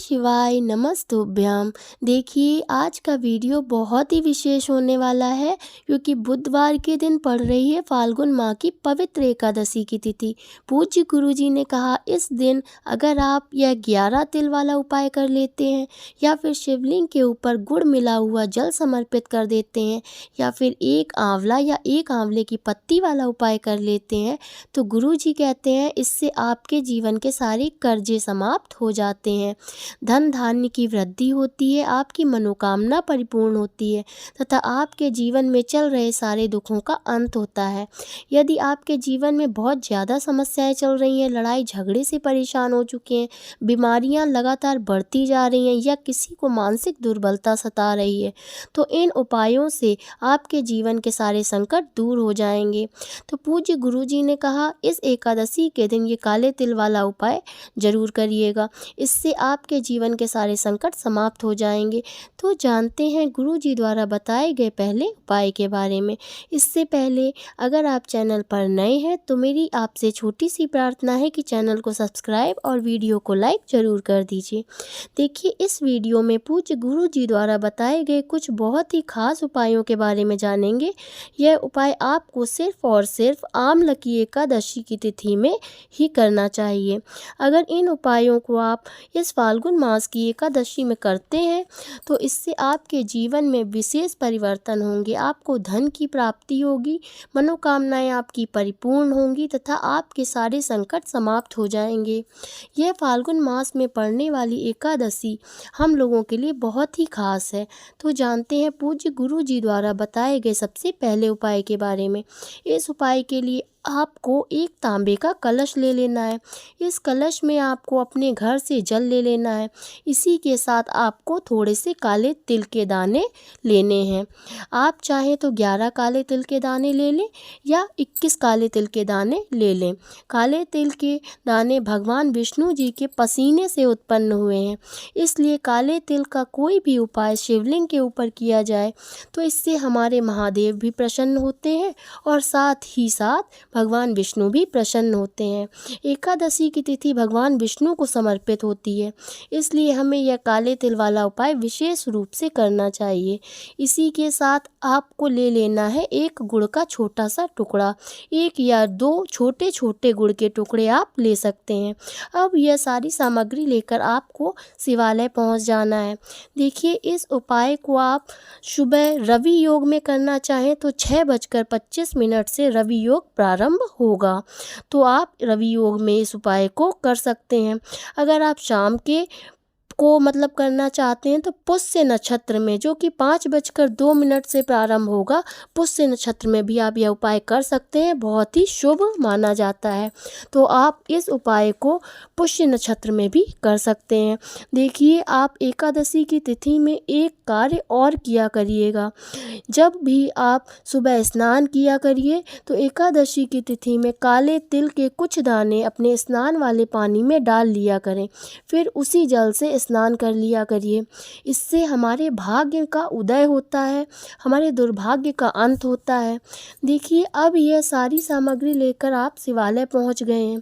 शिवाय नमस्तुभ्यम। देखिए, आज का वीडियो बहुत ही विशेष होने वाला है क्योंकि बुधवार के दिन पड़ रही है फाल्गुन माह की पवित्र एकादशी की तिथि। पूज्य गुरुजी ने कहा, इस दिन अगर आप यह 11 तिल वाला उपाय कर लेते हैं या फिर शिवलिंग के ऊपर गुड़ मिला हुआ जल समर्पित कर देते हैं या फिर एक आंवला या एक आंवले की पत्ती वाला उपाय कर लेते हैं, तो गुरुजी कहते हैं इससे आपके जीवन के सारे कर्जे समाप्त हो जाते हैं, धन धान्य की वृद्धि होती है, आपकी मनोकामना परिपूर्ण होती है तथा आपके जीवन में चल रहे सारे दुखों का अंत होता है। यदि आपके जीवन में बहुत ज़्यादा समस्याएं चल रही हैं, लड़ाई झगड़े से परेशान हो चुके हैं, बीमारियां लगातार बढ़ती जा रही हैं या किसी को मानसिक दुर्बलता सता रही है, तो इन उपायों से आपके जीवन के सारे संकट दूर हो जाएंगे। तो पूज्य गुरुजी ने कहा, इस एकादशी के दिन ये काले तिल वाला उपाय जरूर करिएगा, इससे आपके जीवन के सारे संकट समाप्त हो जाएंगे। तो जानते हैं गुरुजी द्वारा बताए गए पहले उपाय के बारे में। इससे पहले अगर आप चैनल पर नए हैं तो मेरी आपसे छोटी सी प्रार्थना है कि चैनल को सब्सक्राइब और वीडियो को लाइक जरूर कर दीजिए। देखिए, इस वीडियो में पूज्य गुरुजी द्वारा बताए गए कुछ बहुत ही खास उपायों के बारे में जानेंगे। यह उपाय आपको सिर्फ और सिर्फ आमला की एकादशी की तिथि में ही करना चाहिए। अगर इन उपायों को आप इस फाल्गुन मास की एकादशी में करते हैं तो इससे आपके जीवन में विशेष परिवर्तन होंगे, आपको धन की प्राप्ति होगी, मनोकामनाएं आपकी परिपूर्ण होंगी तथा आपके सारे संकट समाप्त हो जाएंगे। यह फाल्गुन मास में पड़ने वाली एकादशी हम लोगों के लिए बहुत ही खास है। तो जानते हैं पूज्य गुरु जी द्वारा बताए गए सबसे पहले उपाय के बारे में। इस उपाय के लिए आपको एक तांबे का कलश ले लेना है। इस कलश में आपको अपने घर से जल ले लेना है। इसी के साथ आपको थोड़े से काले तिल के दाने लेने हैं। आप चाहें तो 11 काले तिल के दाने ले लें या 21 काले तिल के दाने ले लें। काले तिल के दाने भगवान विष्णु जी के पसीने से उत्पन्न हुए हैं, इसलिए काले तिल का कोई भी उपाय शिवलिंग के ऊपर किया जाए तो इससे हमारे महादेव भी प्रसन्न होते हैं और साथ ही साथ भगवान विष्णु भी प्रसन्न होते हैं। एकादशी की तिथि भगवान विष्णु को समर्पित होती है, इसलिए हमें यह काले तिल वाला उपाय विशेष रूप से करना चाहिए। इसी के साथ आपको ले लेना है एक गुड़ का छोटा सा टुकड़ा। 1 या 2 छोटे छोटे गुड़ के टुकड़े आप ले सकते हैं। अब यह सारी सामग्री लेकर आपको शिवालय पहुंच जाना है। देखिए, इस उपाय को आप सुबह रवि योग में करना चाहें तो 6:25 से रवि योग प्रारंभ होगा, तो आप रवि योग में इस उपाय को कर सकते हैं। अगर आप शाम के को करना चाहते हैं तो पुष्य नक्षत्र में, जो कि 5:02 से प्रारंभ होगा, पुष्य नक्षत्र में भी आप यह उपाय कर सकते हैं, बहुत ही शुभ माना जाता है। तो आप इस उपाय को पुष्य नक्षत्र में भी कर सकते हैं। देखिए, आप एकादशी की तिथि में एक कार्य और किया करिएगा। जब भी आप सुबह स्नान किया करिए तो एकादशी की तिथि में काले तिल के कुछ दाने अपने स्नान वाले पानी में डाल लिया करें, फिर उसी जल से स्नान कर लिया करिए। इससे हमारे भाग्य का उदय होता है, हमारे दुर्भाग्य का अंत होता है। देखिए, अब यह सारी सामग्री लेकर आप शिवालय पहुंच गए हैं।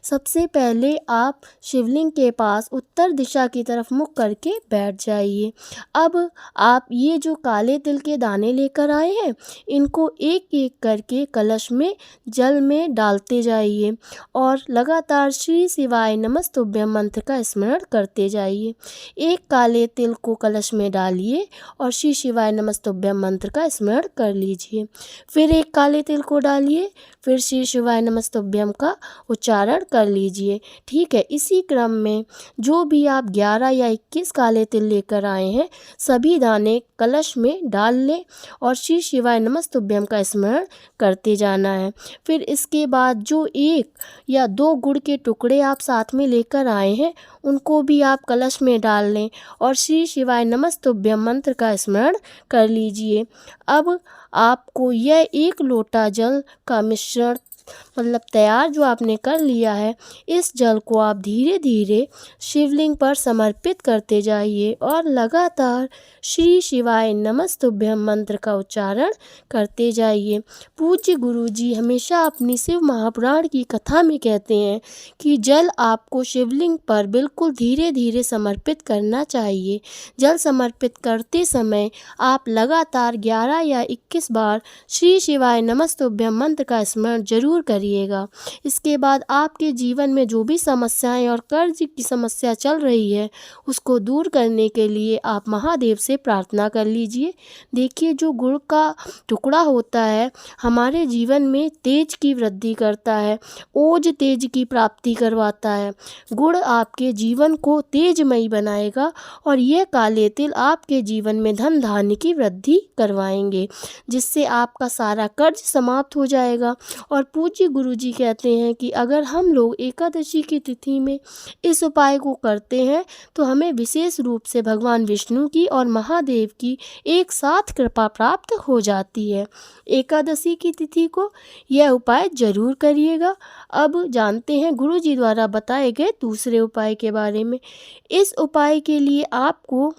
सबसे पहले आप शिवलिंग के पास उत्तर दिशा की तरफ मुख करके बैठ जाइए। अब आप ये जो काले तिल के दाने लेकर आए हैं, इनको एक एक करके कलश में जल में डालते जाइए और लगातार श्री शिवाय नमस्तुभ्यम मंत्र का स्मरण करते जाइए। एक काले तिल को कलश में डालिए और श्री शिवाय नमस्तुभ्यम मंत्र का स्मरण कर लीजिए। फिर एक काले तिल को डालिए, फिर श्री शिवाय नमस्तुभ्यम का उच्चारण कर लीजिए। ठीक है, इसी क्रम में जो भी आप 11 या 21 काले तिल लेकर आए हैं, सभी दाने कलश में डाल लें और श्री शिवाय नमस्तुभ्यम का स्मरण करते जाना है। फिर इसके बाद जो 1 या 2 गुड़ के टुकड़े आप साथ में लेकर आए हैं, उनको भी आप कलश में डाल लें और श्री शिवाय नमस्तुभ्यम मंत्र का स्मरण कर लीजिए। अब आपको यह 1 लोटा जल का मिश्रण मतलब तैयार जो आपने कर लिया है, इस जल को आप धीरे धीरे शिवलिंग पर समर्पित करते जाइए और लगातार श्री शिवाय नमस्तुभ्यम मंत्र का उच्चारण करते जाइए। पूज्य गुरु जी हमेशा अपनी शिव महापुराण की कथा में कहते हैं कि जल आपको शिवलिंग पर बिल्कुल धीरे धीरे समर्पित करना चाहिए। जल समर्पित करते समय आप लगातार 11 या 21 बार श्री शिवाय नमस्तुभ्यम मंत्र का स्मरण जरूर करिएगा। इसके बाद आपके जीवन में जो भी समस्याएं और कर्ज की समस्या चल रही है, उसको दूर करने के लिए आप महादेव से प्रार्थना कर लीजिए। देखिए, जो गुड़ का टुकड़ा होता है हमारे जीवन में तेज की वृद्धि करता है, ओज तेज की प्राप्ति करवाता है। गुड़ आपके जीवन को तेजमयी बनाएगा और यह काले तिल आपके जीवन में धन धान्य की वृद्धि करवाएंगे, जिससे आपका सारा कर्ज समाप्त हो जाएगा। और पूज्य गुरुजी कहते हैं कि अगर हम लोग एकादशी की तिथि में इस उपाय को करते हैं तो हमें विशेष रूप से भगवान विष्णु की और महादेव की एक साथ कृपा प्राप्त हो जाती है। एकादशी की तिथि को यह उपाय जरूर करिएगा। अब जानते हैं गुरुजी द्वारा बताए गए दूसरे उपाय के बारे में। इस उपाय के लिए आपको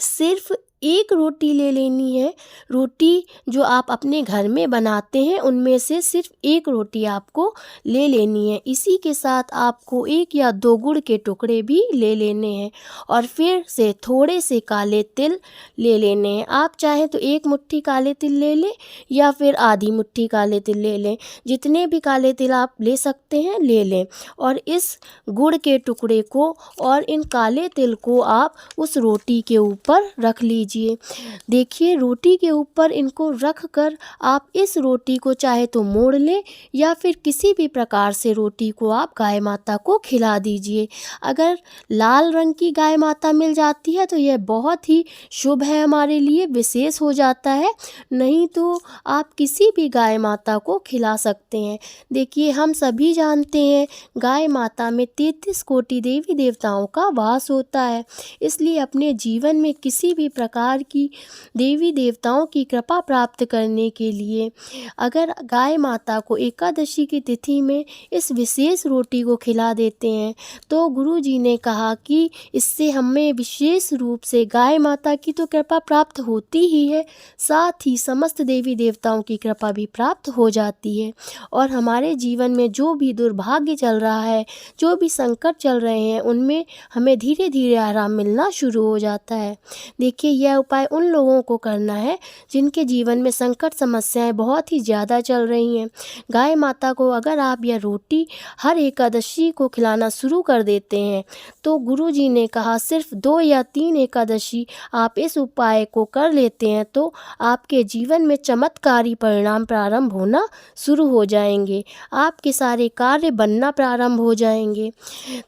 सिर्फ एक रोटी ले लेनी है। रोटी जो आप अपने घर में बनाते हैं उनमें से सिर्फ एक रोटी आपको ले लेनी है। इसी के साथ आपको 1 या 2 गुड़ के टुकड़े भी ले लेने हैं और फिर से थोड़े से काले तिल ले लेने हैं। आप चाहें तो 1 मुट्ठी काले तिल ले लें या फिर आधी मुट्ठी काले तिल ले लें। जितने भी काले तिल आप ले सकते हैं ले लें और इस गुड़ के टुकड़े को और इन काले तिल को आप उस रोटी के ऊपर रख लीजिए। देखिए, रोटी के ऊपर इनको रख कर आप इस रोटी को चाहे तो मोड़ लें या फिर किसी भी प्रकार से रोटी को आप गाय माता को खिला दीजिए। अगर लाल रंग की गाय माता मिल जाती है तो यह बहुत ही शुभ है, हमारे लिए विशेष हो जाता है। नहीं तो आप किसी भी गाय माता को खिला सकते हैं। देखिए, हम सभी जानते हैं गाय माता में 33 कोटि देवी देवताओं का वास होता है, इसलिए अपने जीवन में किसी भी प्रकार की देवी देवताओं की कृपा प्राप्त करने के लिए अगर गाय माता को एकादशी की तिथि में इस विशेष रोटी को खिला देते हैं तो गुरु जी ने कहा कि इससे हमें विशेष रूप से गाय माता की तो कृपा प्राप्त होती ही है, साथ ही समस्त देवी देवताओं की कृपा भी प्राप्त हो जाती है और हमारे जीवन में जो भी दुर्भाग्य चल रहा है, जो भी संकट चल रहे हैं, उनमें हमें धीरे धीरे आराम मिलना शुरू हो जाता है। देखिए, यह उपाय उन लोगों को करना है जिनके जीवन में संकट समस्याएं बहुत ही ज़्यादा चल रही हैं। गाय माता को अगर आप यह रोटी हर एकादशी को खिलाना शुरू कर देते हैं तो गुरु जी ने कहा सिर्फ 2 या 3 एकादशी आप इस उपाय को कर लेते हैं तो आपके जीवन में चमत्कारी परिणाम प्रारंभ होना शुरू हो जाएंगे, आपके सारे कार्य बनना प्रारंभ हो जाएंगे।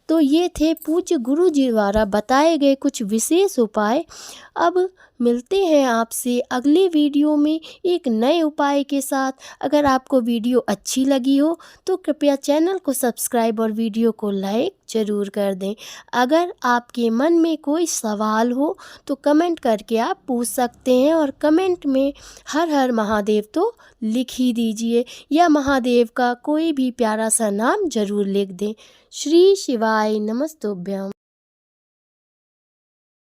तो ये थे पूज्य गुरु जी द्वारा बताए गए कुछ विशेष उपाय। अब मिलते हैं आपसे अगले वीडियो में एक नए उपाय के साथ। अगर आपको वीडियो अच्छी लगी हो तो कृपया चैनल को सब्सक्राइब और वीडियो को लाइक ज़रूर कर दें। अगर आपके मन में कोई सवाल हो तो कमेंट करके आप पूछ सकते हैं और कमेंट में हर हर महादेव तो लिख ही दीजिए या महादेव का कोई भी प्यारा सा नाम ज़रूर लिख दें। श्री शिवाय नमस्तुभ्यम।